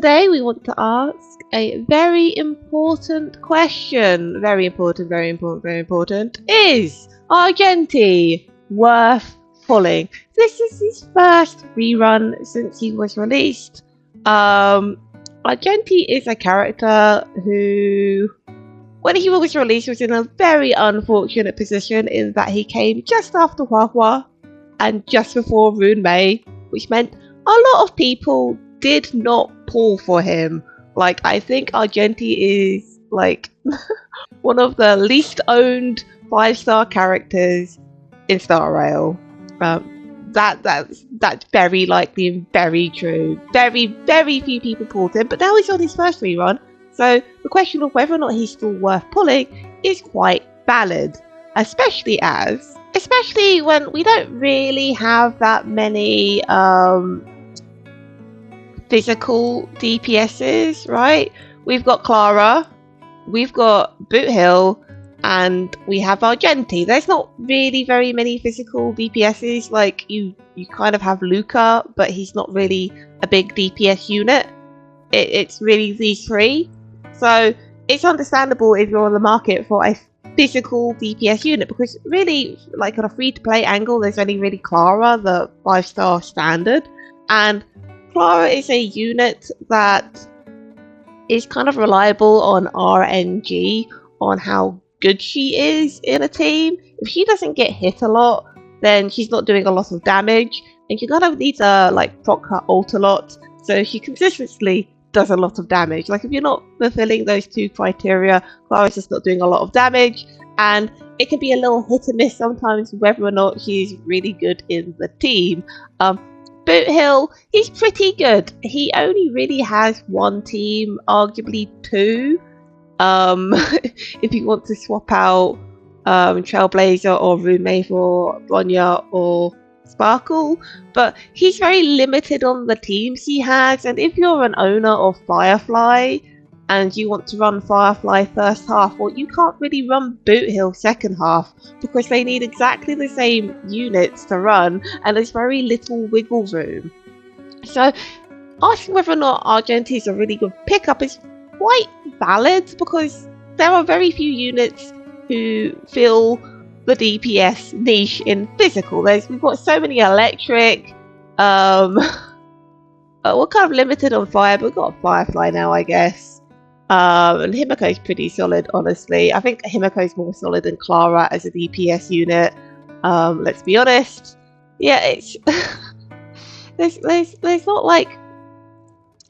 today we want to ask a very important question. Very important, very important, very important. Is Argenti worth pulling? This is his first rerun since he was released. Argenti is a character who, when he was released, was in a very unfortunate position in that he came just after Hua and just before Rune Mei, which meant a lot of people did not pull for him. Like, I think Argenti is like one of the least owned 5-star characters in Star Rail. That's very likely and very true. Very few people pulled him, but now he's on his first rerun, so the question of whether or not he's still worth pulling is quite valid, especially when we don't really have that many physical DPSs, right? We've got Clara, we've got Boot Hill, and we have Argenti. There's not really very many physical DPSs. Like, you kind of have Luca, but he's not really a big DPS unit. It's really these three. So it's understandable if you're on the market for a physical DPS unit, because really, like, on a free-to-play angle, there's only really Clara, the 5-star standard, and Clara is a unit that is kind of reliable on RNG, on how good she is in a team. If she doesn't get hit a lot, then she's not doing a lot of damage, and you kind of need to like proc her ult a lot, so she consistently does a lot of damage. Like, if you're not fulfilling those two criteria, Clara's just not doing a lot of damage, and it can be a little hit and miss sometimes whether or not she's really good in the team. Boot Hill, he's pretty good. He only really has one team, arguably two. If you want to swap out Trailblazer or Rune Mei for Bronya or Sparkle, but he's very limited on the teams he has. And if you're an owner of Firefly and you want to run Firefly first half, well, you can't really run Boot Hill second half, because they need exactly the same units to run, and there's very little wiggle room. So asking whether or not Argenti is a really good pickup is quite valid, because there are very few units who fill the DPS niche in physical. We've got so many electric. We're kind of limited on fire, but we've got Firefly now, I guess. And Himiko's pretty solid, honestly. I think Himiko's more solid than Clara as a DPS unit. Let's be honest. Yeah, it's there's not like,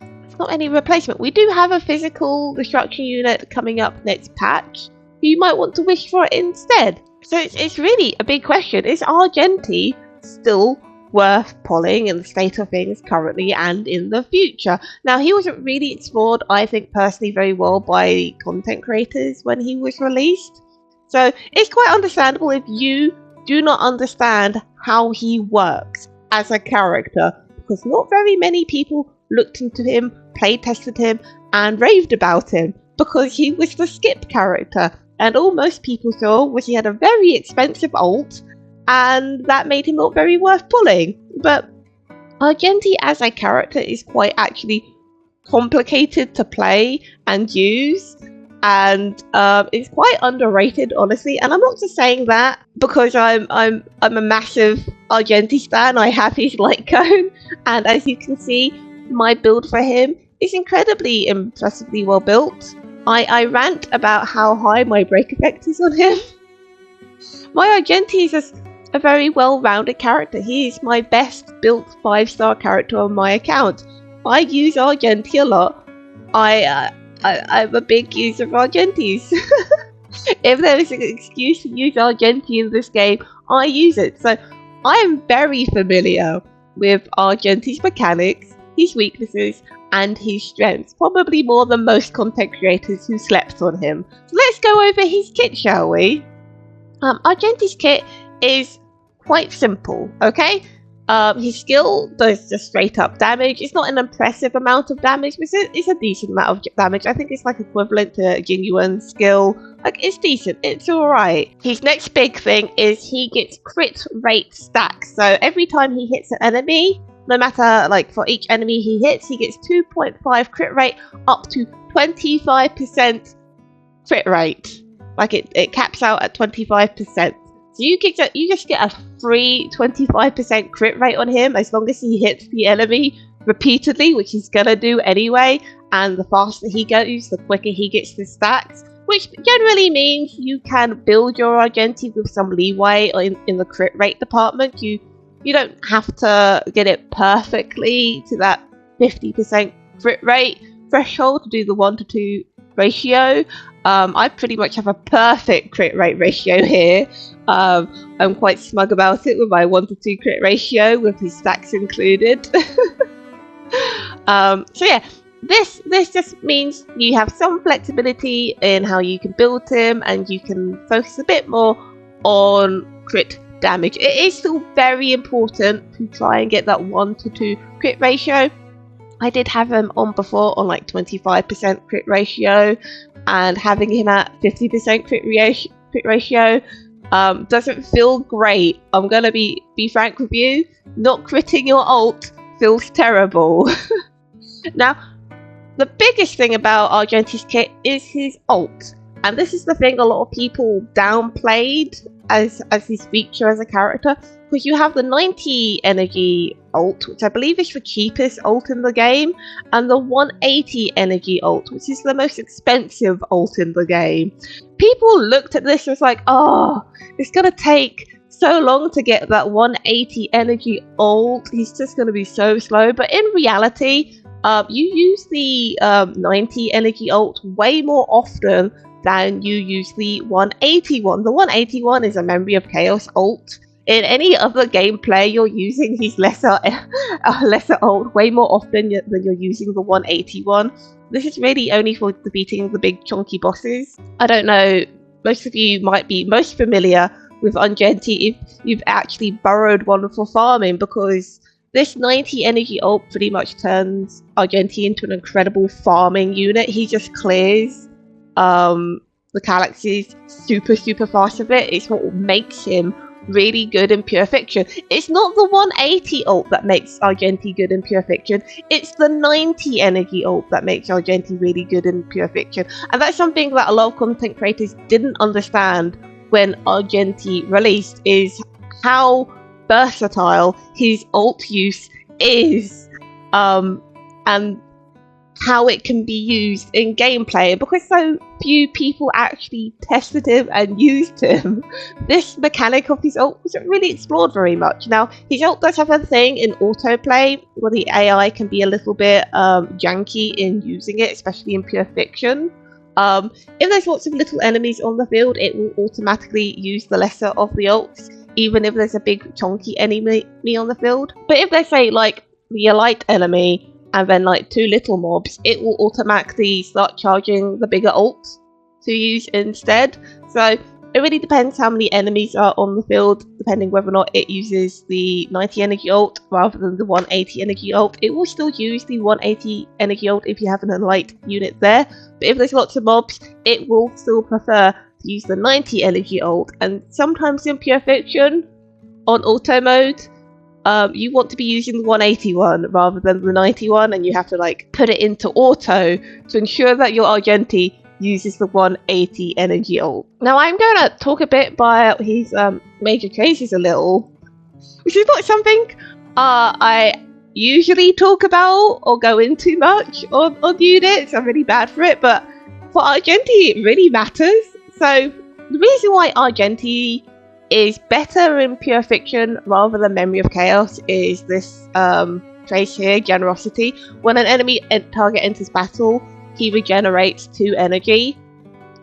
it's not any replacement. We do have a physical destruction unit coming up next patch, who you might want to wish for it instead. So it's really a big question. Is Argenti still worth pulling in the state of things currently and in the future? Now, he wasn't really explored, I think personally, very well by content creators when he was released. So it's quite understandable if you do not understand how he works as a character, because not very many people looked into him, play tested him, and raved about him, because he was the skip character, and all most people saw was he had a very expensive ult, and that made him not very worth pulling. But Argenti as a character is quite actually complicated to play and use, and it's quite underrated, honestly. And I'm not just saying that because I'm a massive Argenti stan. I have his light cone, and as you can see, my build for him is incredibly impressively well built. I rant about how high my break effect is on him. My Argenti is just a very well-rounded character. He is my best built 5-star character on my account. I use Argenti a lot. I'm a big user of Argentis. If there is an excuse to use Argenti in this game, I use it. So I am very familiar with Argenti's mechanics, his weaknesses, and his strengths. Probably more than most content creators who slept on him. So let's go over his kit, shall we? Argenti's kit is quite simple, okay? His skill does just straight up damage. It's not an impressive amount of damage, but it's a decent amount of damage. I think it's like equivalent to Jinyuan's skill. Like, it's decent, it's alright. His next big thing is he gets crit rate stacks. So every time he hits an enemy, no matter, like, for each enemy he hits, he gets 2.5 crit rate up to 25% crit rate. Like, it caps out at 25%. So you just get a free 25% crit rate on him as long as he hits the enemy repeatedly, which he's gonna do anyway. And the faster he goes, the quicker he gets the stacks, which generally means you can build your Argenti with some leeway in the crit rate department. You don't have to get it perfectly to that 50% crit rate threshold to do the 1-to-2 ratio. I pretty much have a perfect crit rate ratio here. I'm quite smug about it with my 1-to-2 crit ratio with his stacks included. So yeah, this just means you have some flexibility in how you can build him, and you can focus a bit more on crit damage. It is still very important to try and get that 1-to-2 crit ratio. I did have him on before on like 25% crit ratio, and having him at 50% crit ratio doesn't feel great. I'm gonna be frank with you. Not critting your ult feels terrible. Now, the biggest thing about Argenti's kit is his ult, and this is the thing a lot of people downplayed as his feature as a character, because you have the 90 energy ult, which I believe is the cheapest ult in the game, and the 180 energy ult, which is the most expensive ult in the game. People looked at this and was like, oh, it's gonna take so long to get that 180 energy ult, he's just gonna be so slow. But in reality, you use the 90 energy ult way more often than you use the 181. The 181 is a Memory of Chaos ult. In any other gameplay, you're using his lesser ult way more often than you're using the 181. This is really only for defeating the big chunky bosses. I don't know, most of you might be most familiar with Argenti if you've actually borrowed one for farming, because this 90 energy ult pretty much turns Argenti into an incredible farming unit. He just clears the galaxies super fast with it. It's what makes him really good in Pure Fiction. It's not the 180 ult that makes Argenti good in Pure Fiction. It's the 90 energy ult that makes Argenti really good in Pure Fiction. And that's something that a lot of content creators didn't understand when Argenti released, is how versatile his ult use is, and how it can be used in gameplay. Because so few people actually tested him and used him, this mechanic of his ult wasn't really explored very much. Now, his ult does have a thing in autoplay where the AI can be a little bit janky in using it, especially in Pure Fiction. If there's lots of little enemies on the field, it will automatically use the lesser of the ults, even if there's a big chunky enemy on the field. But if there's, say, like the elite enemy and then like 2 little mobs, it will automatically start charging the bigger ult to use instead. So it really depends how many enemies are on the field, depending whether or not it uses the 90 energy ult rather than the 180 energy ult. It will still use the 180 energy ult if you have an elite unit there, but if there's lots of mobs, it will still prefer to use the 90 energy ult. And sometimes in Pure Fiction, on auto mode, you want to be using the 181 rather than the 91, and you have to like put it into auto to ensure that your Argenti uses the 180 energy ult. Now I'm going to talk a bit about his major traces a little, which is not something I usually talk about or go into much on units. I'm really bad for it, but for Argenti it really matters. So the reason why Argenti is better in Pure Fiction rather than Memory of Chaos is this trace here, Generosity. When an enemy target enters battle, he regenerates 2 energy.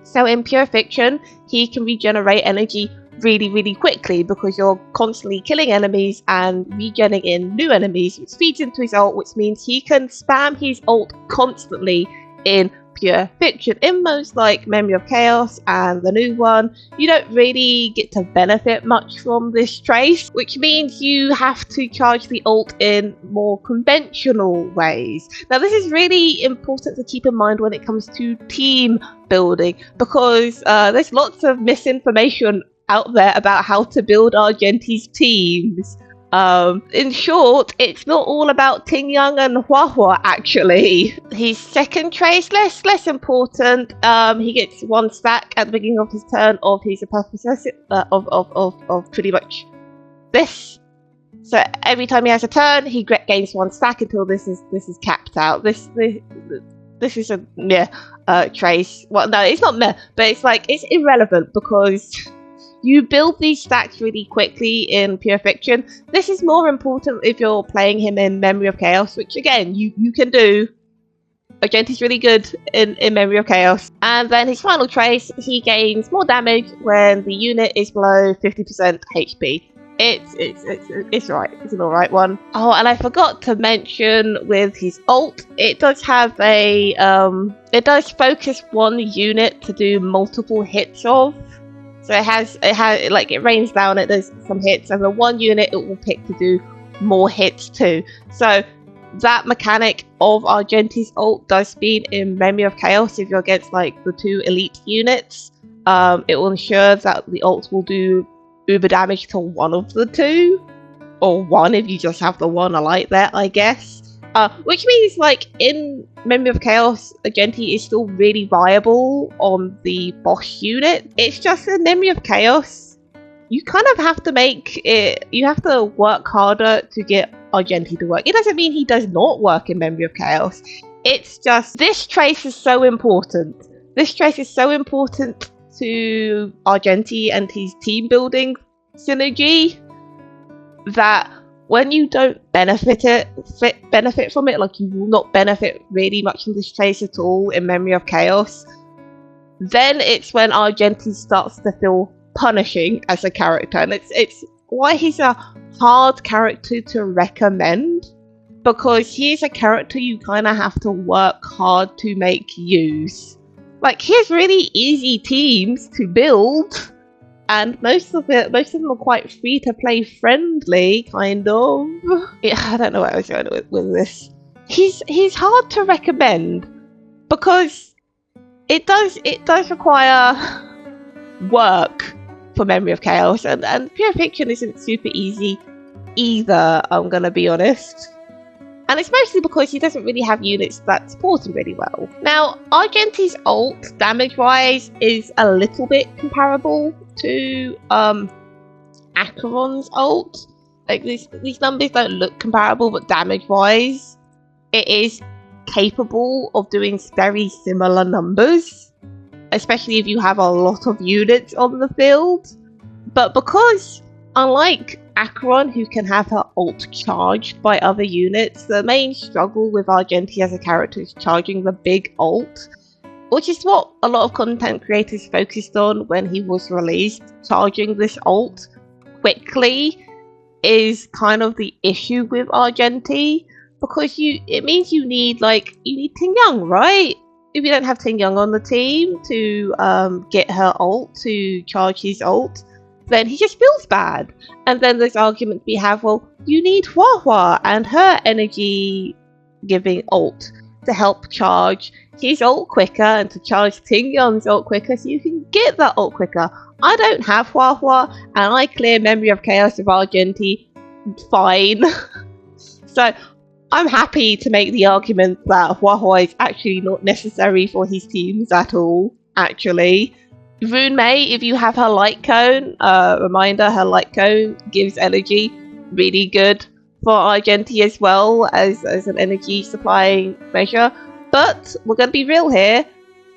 So in Pure Fiction, he can regenerate energy really quickly because you're constantly killing enemies and regenning in new enemies, which feeds into his ult, which means he can spam his ult constantly in Pure Fiction. In most like Memory of Chaos and the new one, you don't really get to benefit much from this trace, which means you have to charge the ult in more conventional ways. Now this is really important to keep in mind when it comes to team building, because there's lots of misinformation out there about how to build Argenti's teams. In short, it's not all about Ting Yang and Hua Hua, actually. His second trace, less important. He gets 1 stack at the beginning of his turn of his purposes, of pretty much this. So every time he has a turn, he gains 1 stack until this is capped out. This is a meh trace. Well, no, it's not meh, but it's like, it's irrelevant because you build these stacks really quickly in Pure Fiction. This is more important if you're playing him in Memory of Chaos, which again, you can do. Argenti's really good in Memory of Chaos. And then his final trace, he gains more damage when the unit is below 50% HP. It's right. It's an alright one. Oh, and I forgot to mention with his ult, it does have a it does focus 1 unit to do multiple hits of. So it has like, it rains down, it does some hits, and the 1 unit it will pick to do more hits too. So that mechanic of Argenti's ult does speed in Memory of Chaos if you're against like the 2 elite units. It will ensure that the ult will do uber damage to 1 of the 2, or 1 if you just have the 1 alike there, I guess. Which means, like, in Memory of Chaos, Argenti is still really viable on the boss unit. It's just in Memory of Chaos, you kind of have to make it, you have to work harder to get Argenti to work. It doesn't mean he does not work in Memory of Chaos. It's just, this trace is so important. This trace is so important to Argenti and his team building synergy that when you don't benefit from it, like you will not benefit really much from this trace at all in Memory of Chaos, then it's when Argenti starts to feel punishing as a character, and it's why he's a hard character to recommend, because he is a character you kind of have to work hard to make use. Like, he has really easy teams to build, and most of them are quite free to play friendly, kind of. Yeah, I don't know what I was going with this. He's hard to recommend because it does require work for Memory of Chaos, and Pure Fiction isn't super easy either, I'm gonna be honest. And it's mostly because he doesn't really have units that support him really well. Now, Argenti's ult, damage-wise, is a little bit comparable to Acheron's ult. Like, these numbers don't look comparable, but damage-wise, it is capable of doing very similar numbers, especially if you have a lot of units on the field. But because, unlike Acheron, who can have her ult charged by other units, the main struggle with Argenti as a character is charging the big ult, which is what a lot of content creators focused on when he was released. Charging this ult quickly is kind of the issue with Argenti, because it means you need Ting Yang, right? If you don't have Ting Yang on the team to get her ult to charge his ult, then he just feels bad. And then there's argument we have, well, you need Hua Hua and her energy giving ult to help charge his ult quicker and to charge Ting Yang's ult quicker so you can get that ult quicker. I don't have Hua Hua and I clear Memory of Chaos of Argenti fine. So I'm happy to make the argument that Hua Hua is actually not necessary for his teams at all, actually. Rune Mei, if you have her light cone, reminder, her light cone gives energy, really good for Argenti as well as an energy supplying measure. But we're going to be real here,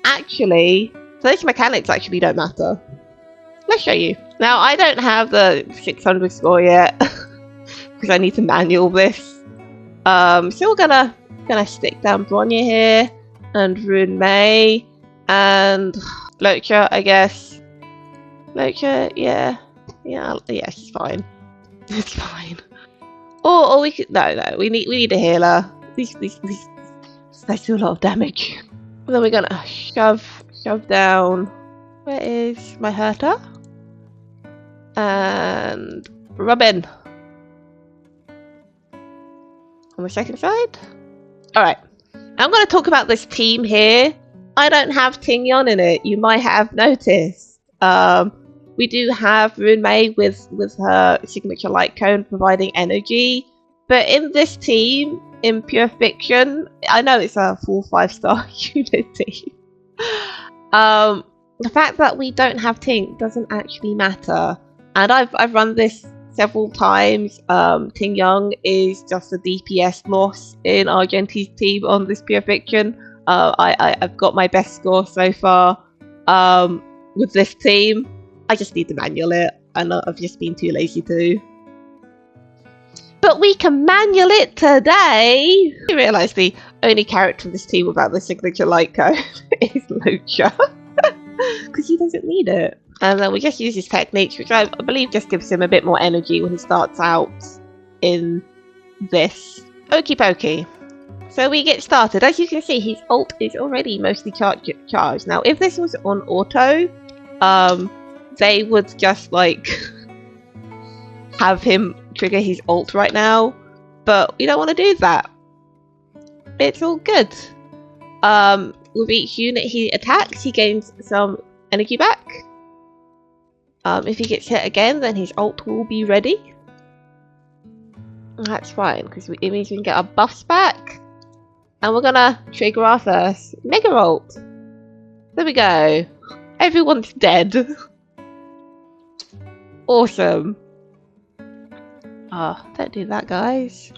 actually, those mechanics actually don't matter. Let's show you. Now, I don't have the 600 score yet, because I need to manual this. So we're gonna stick down Bronya here, and Rune Mei, and Locha, I guess. Locha, yeah, it's fine. It's fine. Or we could we need a healer. These do a lot of damage. And then we're gonna shove down. Where is my Herta? And Robin. On the second side. Alright. I'm going to talk about this team here. I don't have Ting Yan in it. You might have noticed. We do have Runmei with her signature light cone providing energy. But in this team, in Pure Fiction, I know it's a full 5-star unit team. The fact that we don't have Tink doesn't actually matter. And I've run this several times. Ting Young is just a DPS loss in Argenti's team on this Pure Fiction. I've got my best score so far with this team. I just need to manual it, and I've just been too lazy to. But we can manual it today! I realised the only character in this team without the signature light code is Lucha. Because he doesn't need it. And then we just use his techniques, which I believe just gives him a bit more energy when he starts out in this. Okie pokey. So we get started. As you can see, his ult is already mostly charged. Now, if this was on auto, they would just like have him trigger his ult right now, but we don't want to do that. It's all good. With each unit he attacks, he gains some energy back. If he gets hit again, then his ult will be ready. That's fine, because it means we can get our buffs back. And we're gonna trigger our first Mega Ult. There we go. Everyone's dead. Awesome. Don't do that, guys.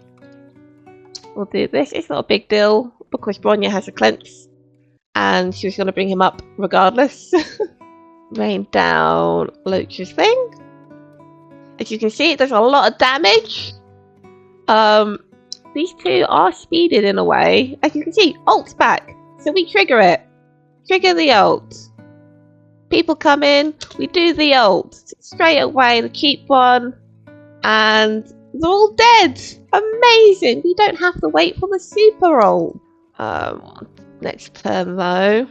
We'll do this. It's not a big deal because Bronya has a cleanse and she was going to bring him up regardless. Rain down Lucha's thing. As you can see, it does a lot of damage. These two are speeded in a way. As you can see, ult's back. So we trigger it. Trigger the ult. People come in, we do the ult. Straight away, the cheap one. And they're all dead! Amazing! We don't have to wait for the super ult. Next turn though.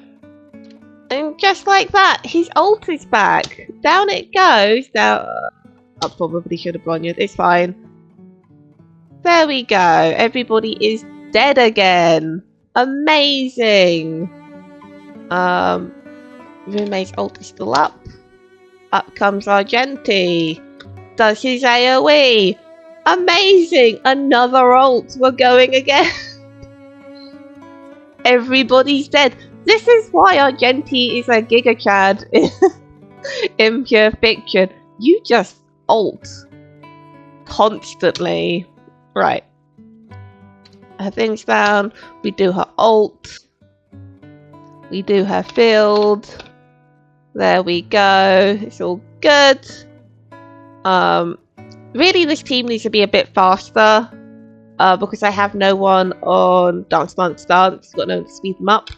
And just like that, his ult is back. Down it goes. Now, I probably should have Bronya. It's fine. There we go. Everybody is dead again. Amazing. Runmei's ult is still up. Up comes Argenti. Does his AoE. Amazing. Another ult. We're going again. Everybody's dead. This is why Argenti is a Giga Chad in Pure Fiction. You just ult constantly. Right. Her thing's down. We do her ult. We do her field. There we go. It's all good. Really this team needs to be a bit faster. Because I have no one on Dance Dance Dance. Got no one to speed them up.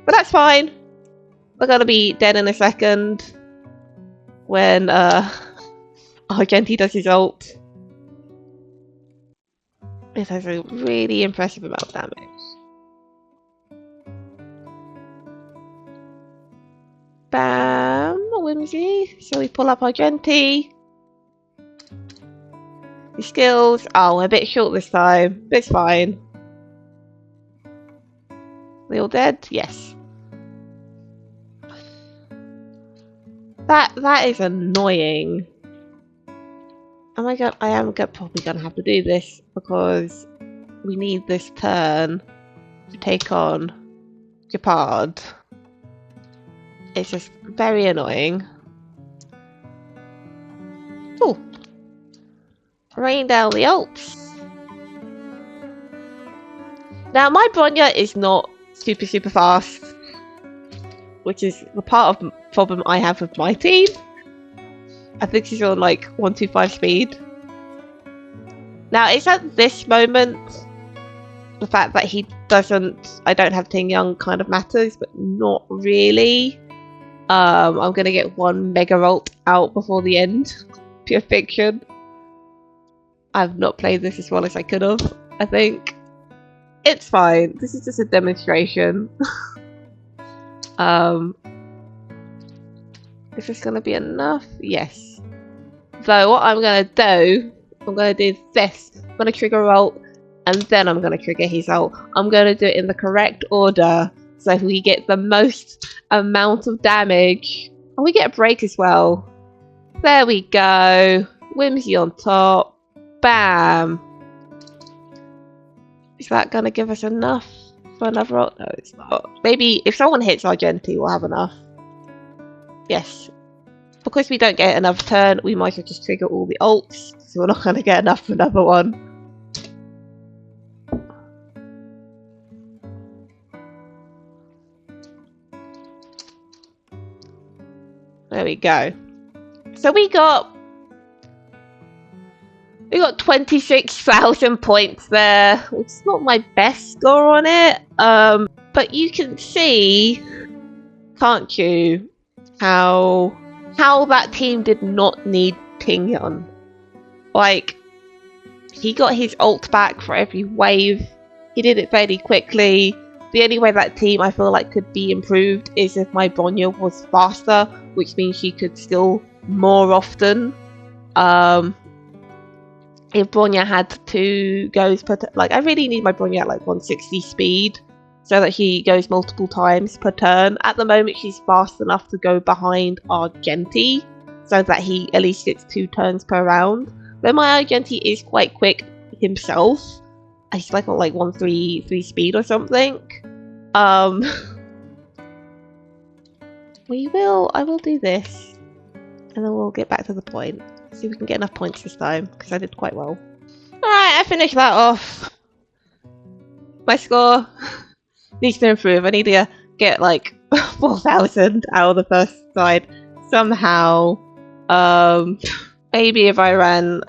But that's fine. We're gonna be dead in a second. When Argenti does his ult. It has a really impressive amount of damage. Bam! Whimsy. So we pull up Argenti. The skills. Oh, a bit short this time. But it's fine. They all dead? Yes. That is annoying. Oh my god, I am probably gonna have to do this because we need this turn to take on Japard. It's just very annoying. Ooh. Rain down the Alps. Now my Bronya is not super fast, which is the part of problem I have with my team. I think she's on like 125 speed. Now it's at this moment the fact that I don't have Ting Young kind of matters, but not really. I'm gonna get one Mega Ult out before the end. Pure Fiction. I've not played this as well as I could have, I think. It's fine. This is just a demonstration. Is this gonna be enough? Yes. So what I'm gonna do, I'm gonna do this. I'm gonna trigger ult, and then I'm gonna trigger his ult. I'm gonna do it in the correct order, so we get the most amount of damage. And we get a break as well. There we go. Whimsy on top. Bam. Is that gonna give us enough for another roll? No, it's not. Maybe if someone hits Argenti, we'll have enough. Yes. Because we don't get another turn, we might as well just trigger all the ults, so we're not gonna get enough for another one. There we go. So we got 26,000 points there, which is not my best score on it. But you can see, can't you, how that team did not need Tingyon. Like, he got his ult back for every wave. He did it fairly quickly. The only way that team I feel like could be improved is if my Bronya was faster, which means she could steal more often. If Bronya had 2 goes per like, I really need my Bronya at like 160 speed so that she goes multiple times per turn. At the moment, she's fast enough to go behind Argenti so that he at least gets 2 turns per round. But my Argenti is quite quick himself. He's like on like 133 speed or something. I will do this, and then we'll get back to the point. See if we can get enough points this time, because I did quite well. Alright, I finished that off. My score needs to improve. I need to get like 4,000 out of the first side somehow. Maybe if I ran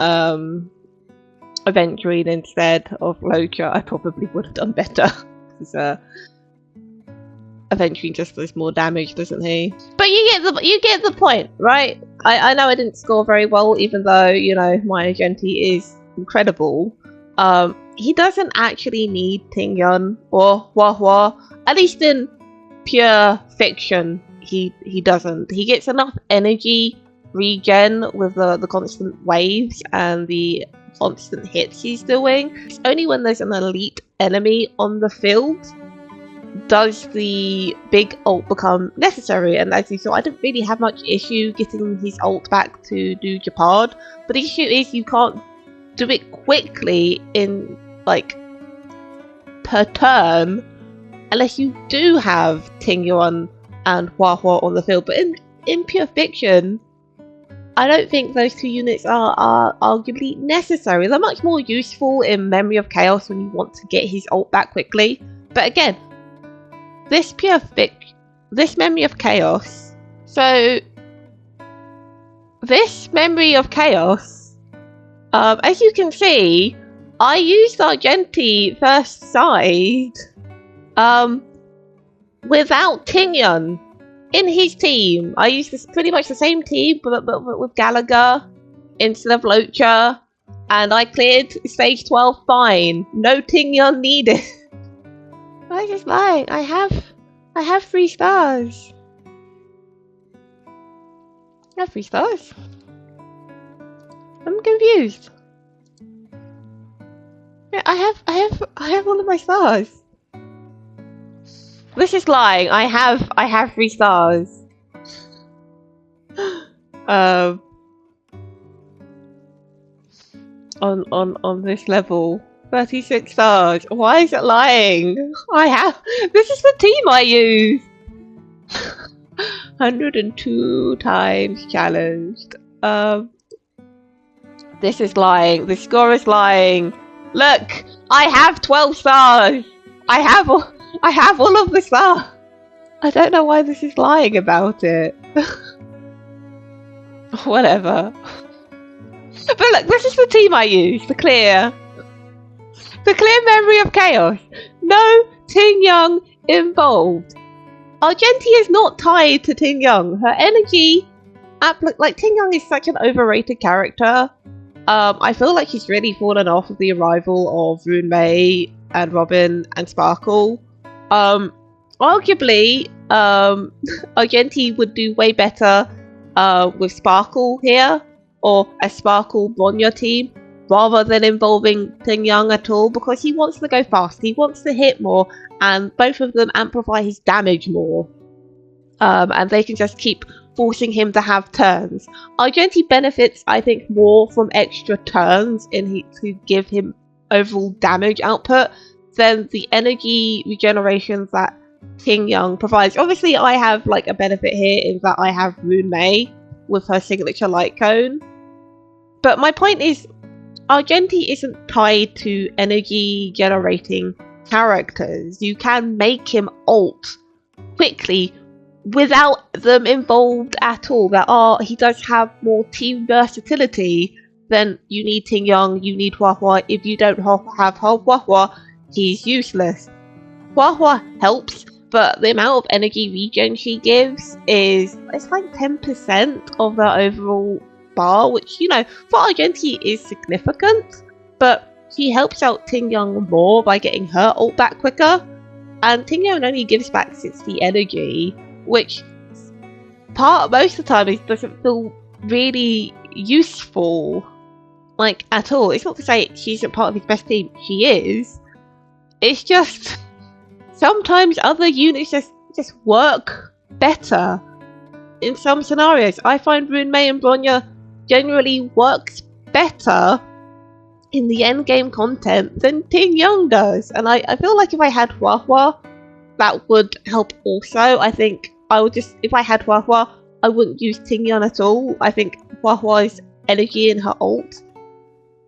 Aventurine instead of Locha, I probably would have done better. Because Aventurine just does more damage, doesn't he? But you get the point, right? I know I didn't score very well, even though, you know, my Argenti is incredible. He doesn't actually need Tingyon or Hua. At least in pure fiction, he doesn't. He gets enough energy regen with the constant waves and the constant hits he's doing. It's only when there's an elite enemy on the field does the big ult become necessary, and as you saw, I didn't really have much issue getting his ult back to do Japard, but the issue is you can't do it quickly in like per turn unless you do have Tingyon and Hua on the field. But in pure fiction, I don't think those 2 units are arguably necessary. They're much more useful in Memory of Chaos when you want to get his ult back quickly. But again, this Memory of Chaos. So this Memory of Chaos, as you can see, I used Argenti first side without Tingyon in his team. I used pretty much the same team, but with Gallagher instead of Locha, and I cleared stage 12 fine. No Tingyon needed. I just lying. I have 3 stars. I have 3 stars. I'm confused. Yeah, I have all of my stars. This is lying. I have 3 stars. On this level. 36 stars. Why is it lying? This is the team I use. 102 times challenged. This is lying. The score is lying. Look, I have 12 stars. I have all of the stars. I don't know why this is lying about it. Whatever. But look, this is the team I use. The clear Memory of Chaos. No Tingyon involved. Argenti is not tied to Tingyon. Her energy, like Tingyon is such an overrated character. I feel like she's really fallen off with the arrival of Rune Mei and Robin and Sparkle. Arguably, Argenti would do way better with Sparkle here, or a Sparkle Bronya team, rather than involving Tingyon at all, because he wants to go fast, he wants to hit more, and both of them amplify his damage more. And they can just keep forcing him to have turns. Argenti benefits, I think, more from extra turns to give him overall damage output than the energy regenerations that Ting Young provides. Obviously, I have like a benefit here in that I have Rune Mei with her signature light cone. But my point is, Argenti isn't tied to energy generating characters. You can make him ult quickly without them involved at all. He does have more team versatility than you need Ting Young, you need Hua Hua. If you don't have Hua Hua, he's useless. Hua Hua helps, but the amount of energy regen she gives it's like 10% of the overall bar, which, you know, for Argenti is significant, but she helps out Ting Young more by getting her ult back quicker, and Ting Young only gives back 60 energy, which most of the time it doesn't feel really useful, like, at all. It's not to say she's a part of his best team, she is. It's just sometimes other units just work better in some scenarios. I find Rune Mei and Bronya generally works better in the endgame content than Ting Young does, and I feel like if I had Hua Hua, that would help also. I think I would just, if I had Hua Hua, I wouldn't use Ting Young at all. I think Hua Hua's energy in her ult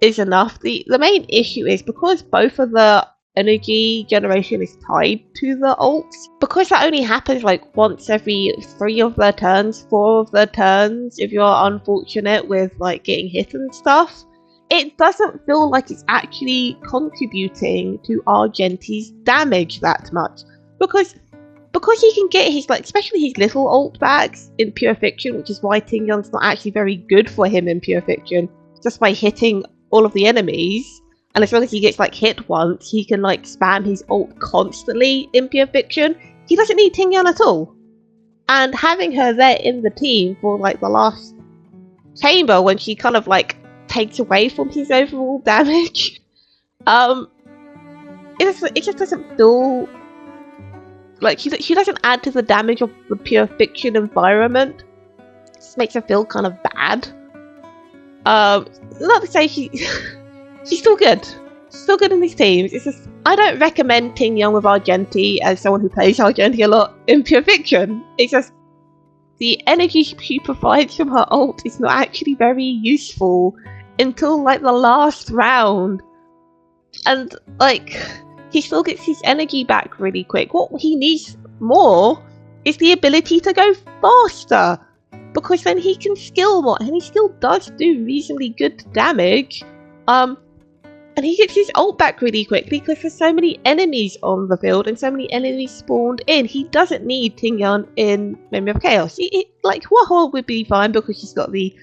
is enough. The main issue is because both of the energy generation is tied to the ults, because that only happens like once every 3 of their turns, 4 of their turns, if you're unfortunate with like getting hit and stuff. It doesn't feel like it's actually contributing to Argenti's damage that much, because he can get his, like, especially his little ult backs in Pure Fiction, which is why Ting Young's not actually very good for him in Pure Fiction, just by hitting all of the enemies. And as long as he gets like hit once, he can like spam his ult constantly in Pure Fiction. He doesn't need Ting Young at all. And having her there in the team for like the last chamber, when she kind of like takes away from his overall damage, it just doesn't feel like she doesn't add to the damage of the Pure Fiction environment. It just makes her feel kind of bad. Not to say she's still good. She's still good in these teams. It's just, I don't recommend Ting Young with Argenti as someone who plays Argenti a lot in Pure Fiction. It's just the energy she provides from her ult is not actually very useful until like the last round. And like, he still gets his energy back really quick. What he needs more is the ability to go faster, because then he can skill more, and he still does do reasonably good damage. And he gets his ult back really quickly because there's so many enemies on the field and so many enemies spawned in. He doesn't need Ting Young in Memory of Chaos. Like, Hua Hua would be fine because she's got the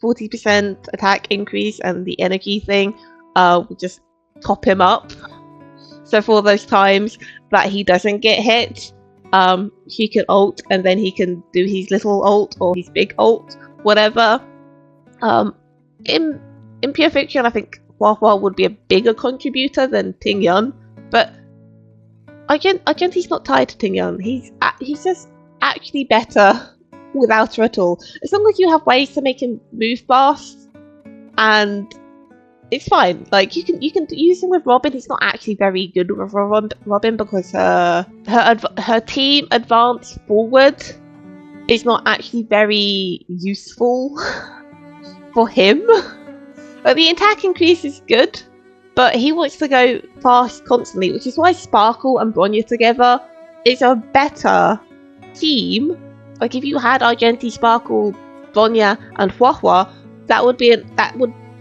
40% attack increase, and the energy thing will just top him up. So for those times that he doesn't get hit, he can ult, and then he can do his little ult or his big ult, whatever. In Pure Fiction, I think Hua Hua would be a bigger contributor than Ting Young, but Argenti's not tied to Ting Young. He's just actually better without her at all. As long as you have ways to make him move fast, and it's fine. Like, you can use him with Robin. He's not actually very good with Robin because her team advance forward is not actually very useful for him. But the attack increase is good, but he wants to go fast constantly, which is why Sparkle and Bronya together is a better team. Like, if you had Argenti, Sparkle, Bronya, and Hua Hua,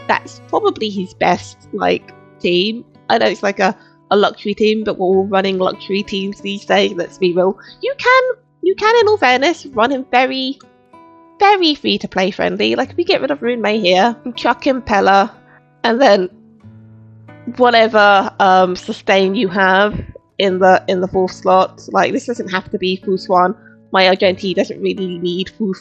that's probably his best like team. I know it's like a luxury team, but we're all running luxury teams these days, let's be real. You can, in all fairness, run him very, very free to play friendly. Like, if we get rid of Rune Mei here, chuck in Pella, and then whatever sustain you have in the 4th slot. Like, this doesn't have to be Fu Swan. My Argenti doesn't really need Fu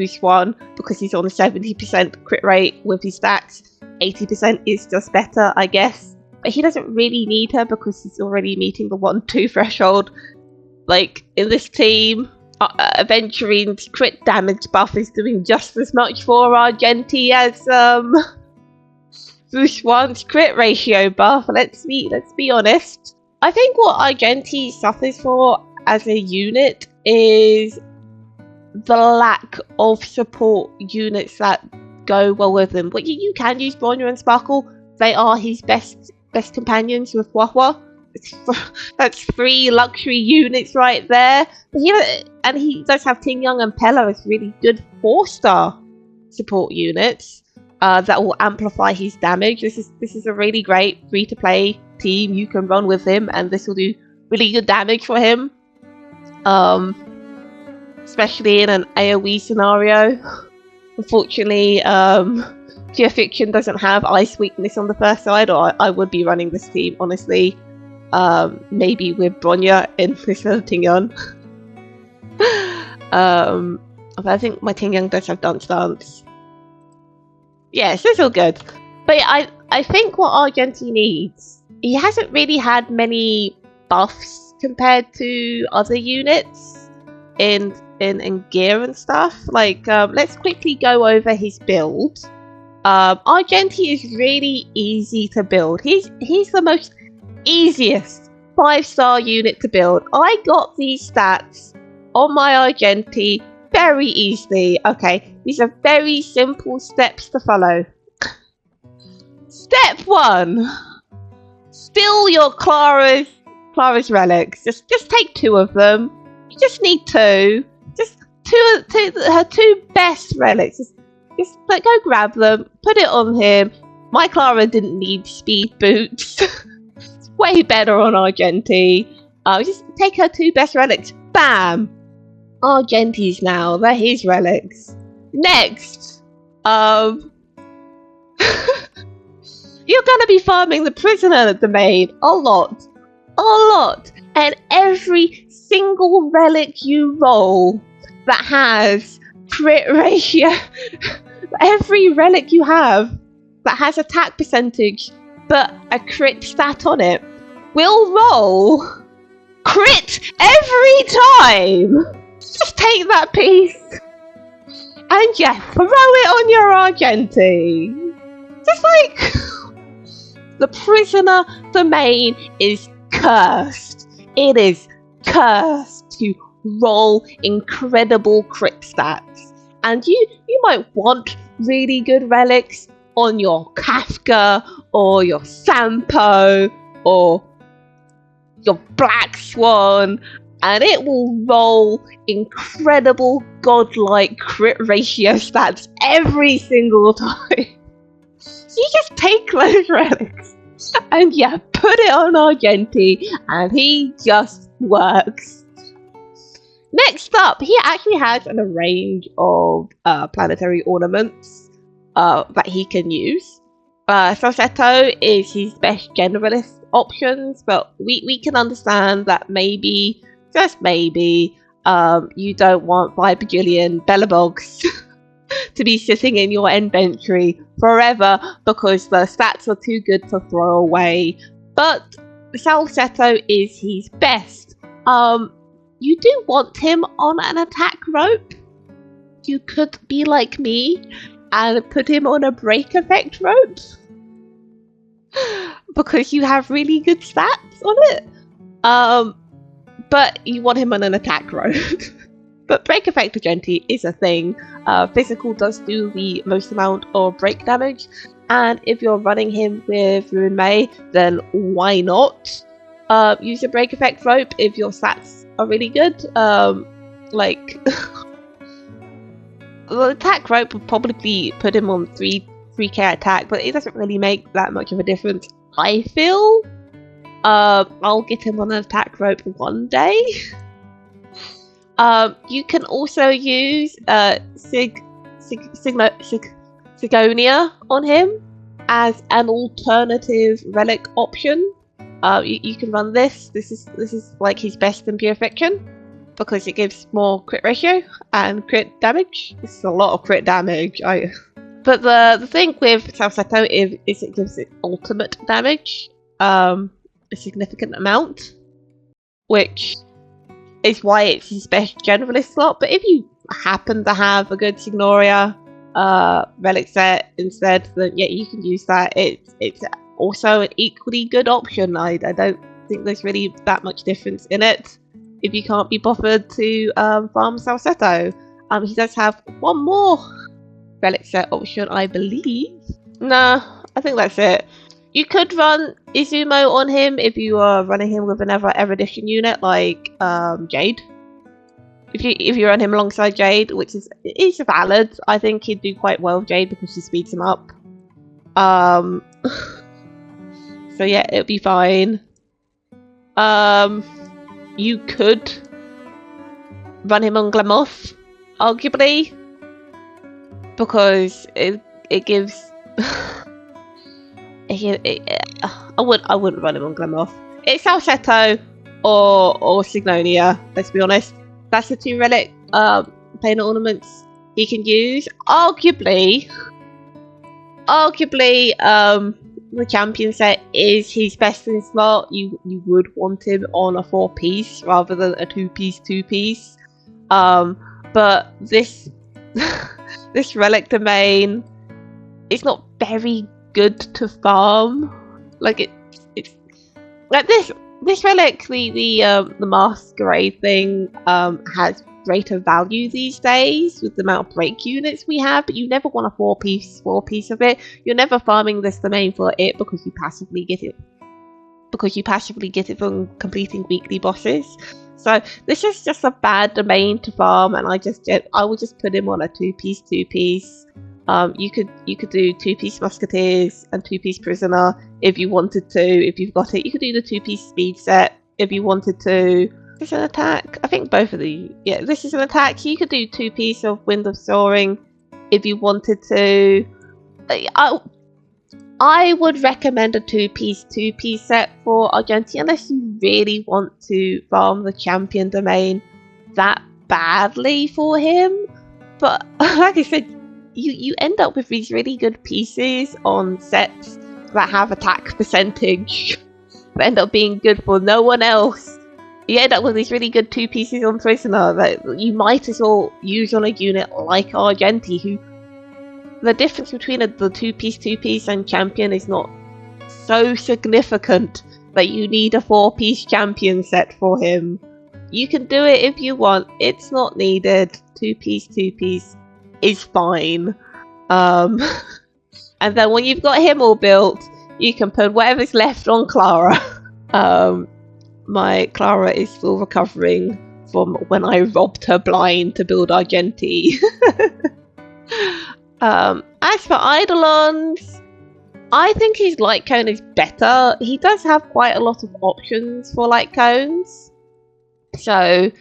Swan because he's on a 70% crit rate with his stats. 80% is just better, I guess. But he doesn't really need her because he's already meeting the 1-2 threshold. Like, in this team, Aventuриne's crit damage buff is doing just as much for Argenti as Bushwan's crit ratio buff. Let's be honest. I think what Argenti suffers for as a unit is the lack of support units that go well with him. But you can use Bronya and Sparkle. They are his best companions with Wahwa. That's 3 luxury units right there. And he does have Ting Young and Pella as really good 4-star support units that will amplify his damage. This is a really great free-to-play team you can run with him, and this will do really good damage for him. Especially in an AoE scenario. Unfortunately, Pure Fiction doesn't have ice weakness on the first side, or I would be running this team, honestly. Maybe with Bronya instead of Ting Young. But I think my Ting Young does have Dance. Yes, it's all good. But yeah, I think what Argenti needs, he hasn't really had many buffs compared to other units in gear and stuff. Like, let's quickly go over his build. Argenti is really easy to build. He's the most easiest 5-star unit to build. I got these stats on my Argenti very easily. Okay, these are very simple steps to follow. Step 1. Steal your Clara's relics. Just take 2 of them. You just need 2. Just her 2 best relics. Just like, go grab them, put it on him. My Clara didn't need speed boots. It's way better on Argenti. Just take her 2 best relics. Bam! Argenti's now. They're his relics. Next, you're gonna be farming the prisoner domain a lot. And every single relic you roll that has crit ratio, every relic you have that has attack percentage but a crit stat on it will roll crit every time. Just take that piece and yeah, throw it on your Argenti. Just like the prisoner domain is cursed. It is cursed to roll incredible crit stats. And you might want really good relics on your Kafka or your Sampo or your Black Swan, and it will roll incredible godlike crit ratio stats every single time. You just take those relics and yeah, put it on Argenti and he just works. Next up, he actually has a range of planetary ornaments that he can use. Salsetto is his best generalist options, but we can understand that maybe, just maybe, you don't want 5 bajillion Bellabogs to be sitting in your inventory forever because the stats are too good to throw away. But Salsetto is his best. You do want him on an attack rope. You could be like me and put him on a break effect rope because you have really good stats on it. But you want him on an attack rope. But break effect Argenti is a thing. Physical does do the most amount of break damage, and if you're running him with Ruin May, then why not use a break effect rope if your stats are really good. Like the attack rope would probably put him on 3k attack, but it doesn't really make that much of a difference, I feel. I'll get him on an attack rope one day. You can also use Sigonia on him as an alternative relic option. You can run this. This is like his best in Pure Fiction because it gives more crit ratio and crit damage. This is a lot of crit damage. But the thing with Salsetto is it gives it ultimate damage, a significant amount, which is why it's his best generalist slot. But if you happen to have a good Signoria relic set instead, then yeah, you can use that. It's also an equally good option. I don't think there's really that much difference in it if you can't be bothered to farm Salsetto. He does have one more relic set option, I believe. Nah, I think that's it. You could run Izumo on him if you are running him with another Erudition unit like Jade. If you run him alongside Jade, which is valid, I think he'd do quite well with Jade because she speeds him up. So yeah, it'll be fine. You could run him on Glamoth, arguably, because it gives. I wouldn't run him on Glamoth. It's Salsetto or Signoria. Let's be honest. That's the two relic paint ornaments he can use. Arguably, the champion set is his best in slot. You would want him on a 4-piece rather than a 2-piece. But this this relic domain is not very good to farm. Like it's like this relic, the masquerade thing has greater value these days with the amount of break units we have, but you never want a 4-piece of it. You're never farming this domain for it because you passively get it from completing weekly bosses. So this is just a bad domain to farm, and I would just put him on a 2-piece. You could do 2-piece musketeers and 2-piece prisoner if you wanted to. If you've got it, you could do the 2-piece speed set if you wanted to. This is an attack. I think both of the this is an attack. So you could do 2-piece of Wind of Soaring if you wanted to. I would recommend a 2-piece set for Argenti unless you really want to farm the champion domain that badly for him. But like I said, you end up with these really good pieces on sets that have attack percentage that end up being good for no one else. You end up with these really good 2 pieces on Prisoner that you might as well use on a unit like Argenti, who the difference between the 2-piece and champion is not so significant that you need a 4-piece champion set for him. You can do it if you want. It's not needed. 2-piece is fine. And then when you've got him all built, you can put whatever's left on Clara. My Clara is still recovering from when I robbed her blind to build Argenti. As for Eidolons, I think his light cone is better. He does have quite a lot of options for light cones. So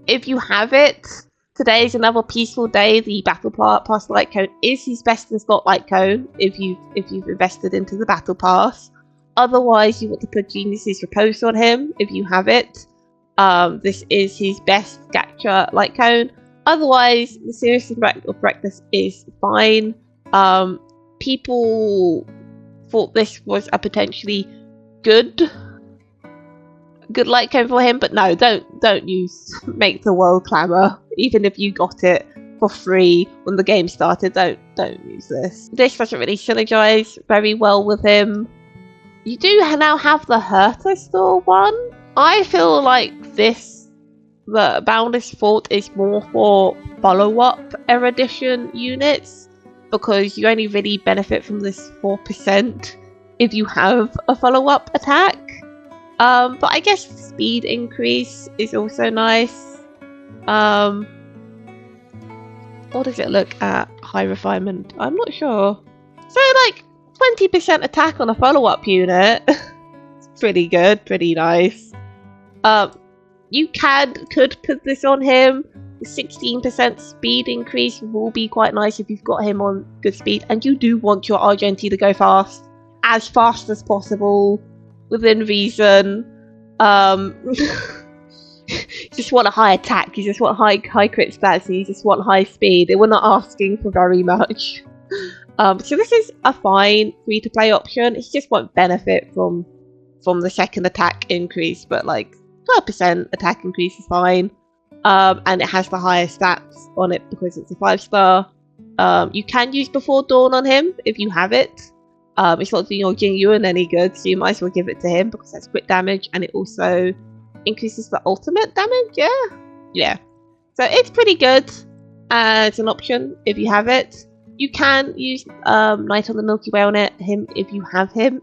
if you have it, today is another peaceful day. The Battle Pass light cone is his best in slot light cone if you've invested into the Battle Pass. Otherwise, you want to put Genius's Repose on him if you have it. This is his best Gacha light cone. Otherwise, the Series of Reckless is fine. People thought this was a potentially good light cone for him, but no, don't make the world clamour. Even if you got it for free when the game started, don't use this. This doesn't really synergize very well with him. You do now have the Herta Store one. I feel like the Boundless Fort is more for follow-up erudition units, because you only really benefit from this 4% if you have a follow-up attack. But I guess speed increase is also nice. What does it look at? High refinement? I'm not sure. So like 20% attack on a follow-up unit. It's pretty good, pretty nice. You could put this on him. 16% speed increase will be quite nice if you've got him on good speed, and you do want your Argenti to go fast as possible within reason. You just want a high attack, you just want high crit stats, and you just want high speed. We're not asking for very much. So this is a fine free-to-play option. It just won't benefit from the second attack increase, but like 12% attack increase is fine. And it has the highest stats on it because it's a 5-star. You can use Before Dawn on him if you have it. It's not doing your Jingyuan any good, so you might as well give it to him because that's crit damage, and it also increases the ultimate damage. Yeah. So it's pretty good as an option if you have it. You can use Night on the Milky Way on him if you have him.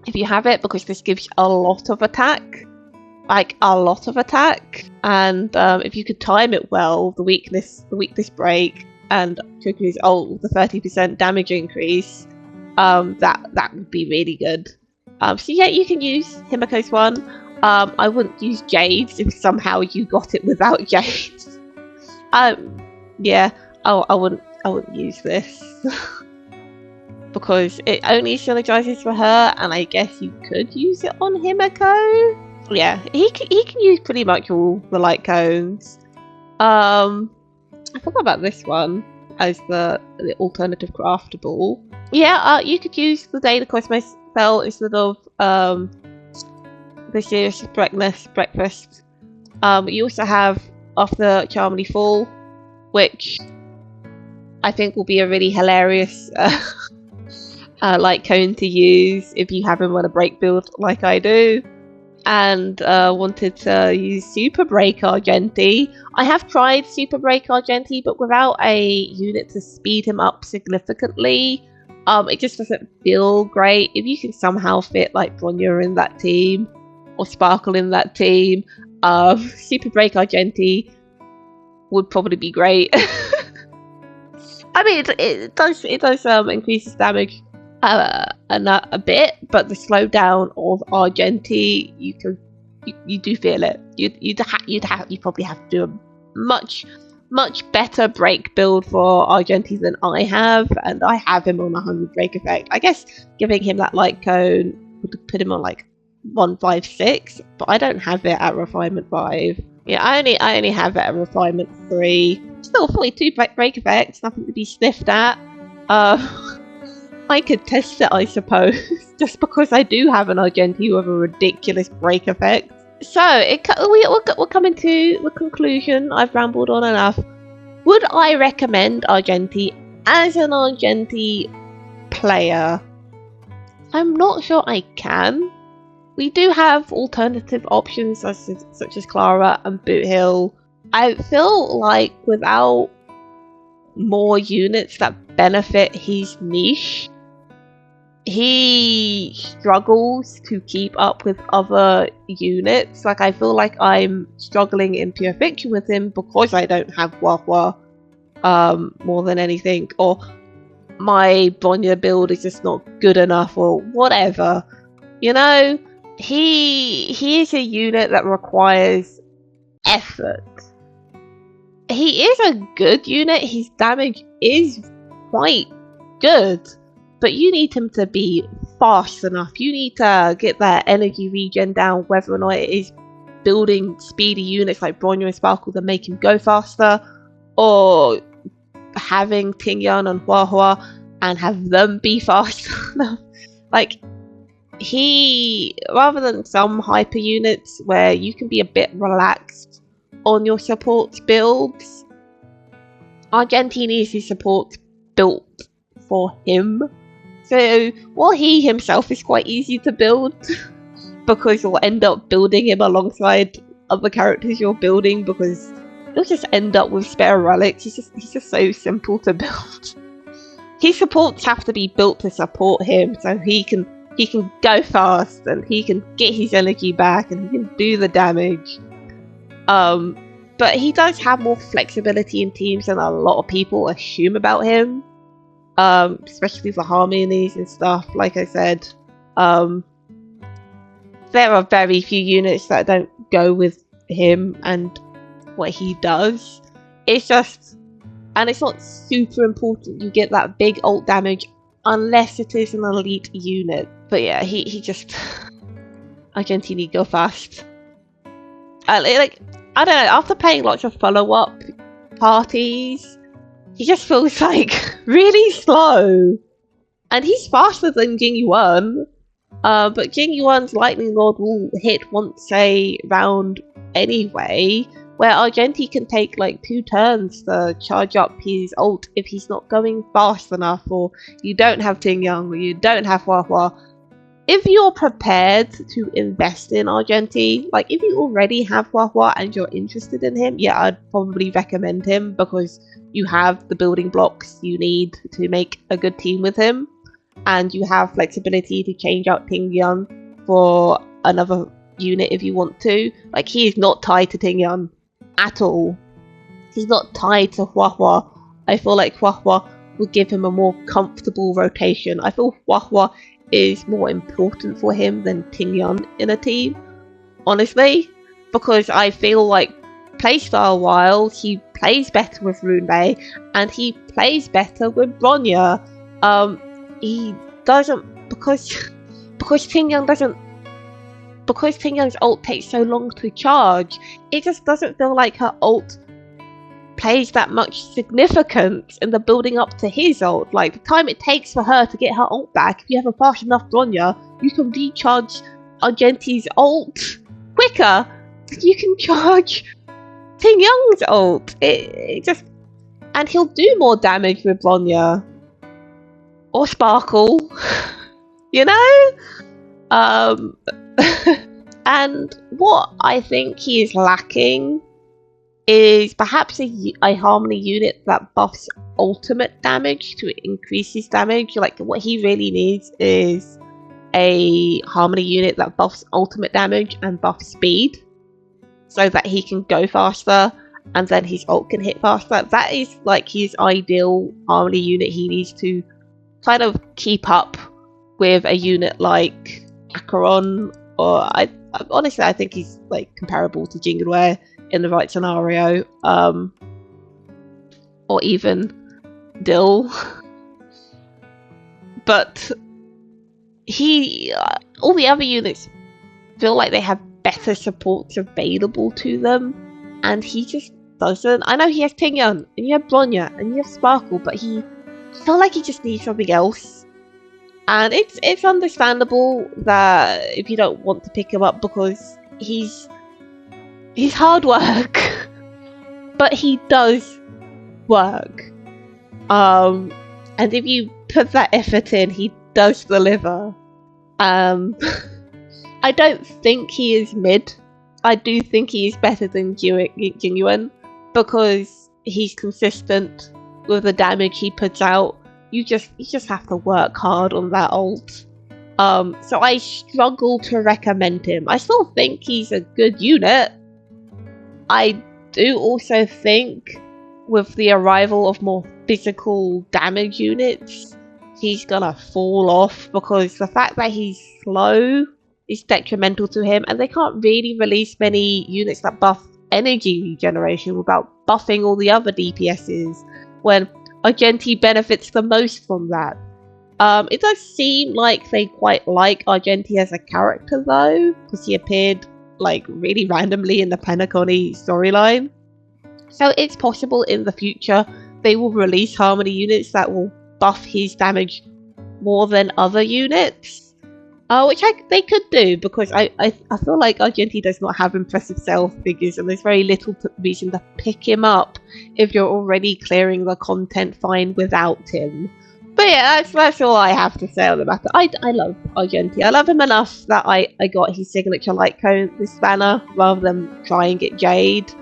If you have it, because this gives a lot of attack. Like a lot of attack. And if you could time it well, the weakness break and triggers the 30% damage increase, that would be really good. So yeah, you can use Himiko's one. I wouldn't use Jade's if somehow you got it without Jade's. Yeah, I wouldn't use this. Because it only synergizes for her, and I guess you could use it on Himiko. Yeah, he can use pretty much all the light cones. I forgot about this one as the alternative craftable. Yeah, you could use the Daily Cosmos spell instead of the Serious Breakfast. You also have After Charmony Fall, which I think will be a really hilarious light cone to use if you have him on a break build like I do. And wanted to use Super Break Argenti. I have tried Super Break Argenti, but without a unit to speed him up significantly, it just doesn't feel great. If you can somehow fit like Bronya in that team, or Sparkle in that team, Super Break Argenti would probably be great. I mean, it does increase his damage a bit, but the slowdown of Argenti, you do feel it. You'd probably have to do a much better break build for Argenti than I have, and I have him on 100 break effect. I guess giving him that light cone would put him on like 156, but I don't have it at refinement 5. Yeah, I only have it at refinement 3. Still 42 break effects, nothing to be sniffed at. I could test it, I suppose, just because I do have an Argenti with a ridiculous break effect. So, we're coming to the conclusion. I've rambled on enough. Would I recommend Argenti as an Argenti player? I'm not sure I can. We do have alternative options such as Clara and Boot Hill. I feel like without more units that benefit his niche, he struggles to keep up with other units. Like, I feel like I'm struggling in Pure Fiction with him because I don't have Wahwa more than anything, or my Bronya build is just not good enough, or whatever. You know, he is a unit that requires effort. He is a good unit, his damage is quite good, but you need him to be fast enough. You need to get that energy regen down, whether or not it is building speedy units like Bronya and Sparkle that make him go faster, or having Tingyan and Huahua and have them be fast enough. Like, rather than some hyper units where you can be a bit relaxed on your support builds, Argenti needs his support built for him. So, while he himself is quite easy to build, because you'll end up building him alongside other characters you're building, because you'll just end up with spare relics. He's just so simple to build. His supports have to be built to support him, so he can go fast, and he can get his energy back, and he can do the damage. But he does have more flexibility in teams than a lot of people assume about him. Especially for harmonies and stuff. Like I said, there are very few units that don't go with him and what he does. It's just, and it's not super important you get that big ult damage unless it is an elite unit. But yeah, he just Argentini go fast. Like, I don't know, after playing lots of follow-up parties, he just feels like really slow. And he's faster than Jingyuan. But Jingyuan's Lightning Lord will hit once a round anyway, where Argenti can take like 2 turns to charge up his ult if he's not going fast enough, or you don't have Ting Yang, or you don't have Hua Hua. If you're prepared to invest in Argenti, like if you already have Hua Hua and you're interested in him, yeah, I'd probably recommend him because you have the building blocks you need to make a good team with him, and you have flexibility to change out Ting Yang for another unit if you want to. Like, he is not tied to Ting Yang at all. He's not tied to Hua Hua. I feel like Hua Hua would give him a more comfortable rotation. I feel Hua Hua is more important for him than Ting Yang in a team, honestly, because I feel like playstyle wise he plays better with Runebei and he plays better with Bronya. He doesn't, because Ting Yang doesn't, because Ting Yang's ult takes so long to charge, it just doesn't feel like her ult plays that much significance in the building up to his ult. Like, the time it takes for her to get her ult back, if you have a fast enough Bronya, you can recharge Argenti's ult quicker than you can charge Ting Yang's ult. It just... And he'll do more damage with Bronya. Or Sparkle. You know? And what I think he is lacking is perhaps a Harmony unit that buffs ultimate damage to increase his damage. Like, what he really needs is a Harmony unit that buffs ultimate damage and buffs speed, so that he can go faster and then his ult can hit faster. That is like his ideal Harmony unit. He needs to kind of keep up with a unit like Acheron, or honestly I think he's like comparable to Jingle in the right scenario, or even Dill. But all the other units feel like they have better supports available to them, and he just doesn't. I know he has Ting Yang, and you have Bronya, and you have Sparkle, but I feel like he just needs something else. And it's understandable that if you don't want to pick him up, because he's hard work, but he does work. And if you put that effort in, he does deliver. I don't think he is mid. I do think he is better than Jingyuan, because he's consistent with the damage he puts out. You just have to work hard on that ult. So I struggle to recommend him. I still think he's a good unit. I do also think with the arrival of more physical damage units, he's gonna fall off, because the fact that he's slow is detrimental to him, and they can't really release many units that buff energy regeneration without buffing all the other DPSs, when Argenti benefits the most from that. It does seem like they quite like Argenti as a character though, because he appeared like really randomly in the Penacony storyline. So it's possible in the future they will release Harmony units that will buff his damage more than other units. Which they could do, because I feel like Argenti does not have impressive sales figures, and there's very little reason to pick him up if you're already clearing the content fine without him. But yeah, that's all I have to say on the matter. I love Argenti. I love him enough that I got his signature light cone this banner rather than try and get Jade.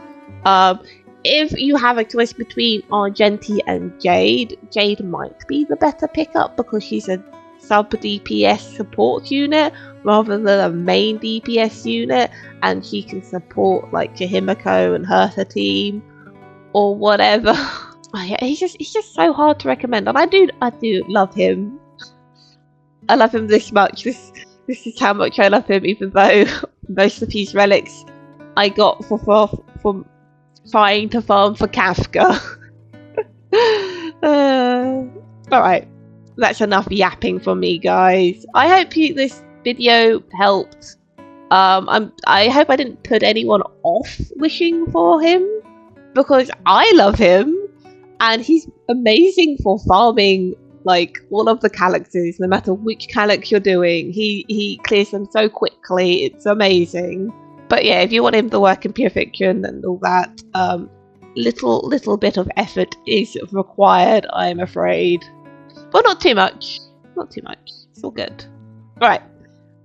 If you have a choice between Argenti and Jade, Jade might be the better pickup, because she's a sub DPS support unit rather than a main DPS unit, and she can support like Jahimiko and her team or whatever. He's just so hard to recommend, and I do love him. I love him this much. This is how much I love him, even though most of his relics I got from trying to farm for Kafka. Alright, that's enough yapping from me, guys. I hope this video helped. I hope I didn't put anyone off wishing for him, because I love him and he's amazing for farming like all of the characters, no matter which character you're doing. He clears them so quickly. It's amazing. But yeah, if you want him to work in pure fiction and all that, little bit of effort is required, I'm afraid. But not too much. Not too much. It's all good. Alright,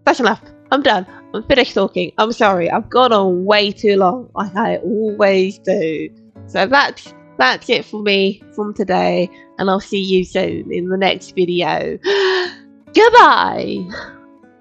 that's enough. I'm done. I'm finished talking. I'm sorry, I've gone on way too long, like I always do. So that's it for me from today, and I'll see you soon in the next video. Goodbye!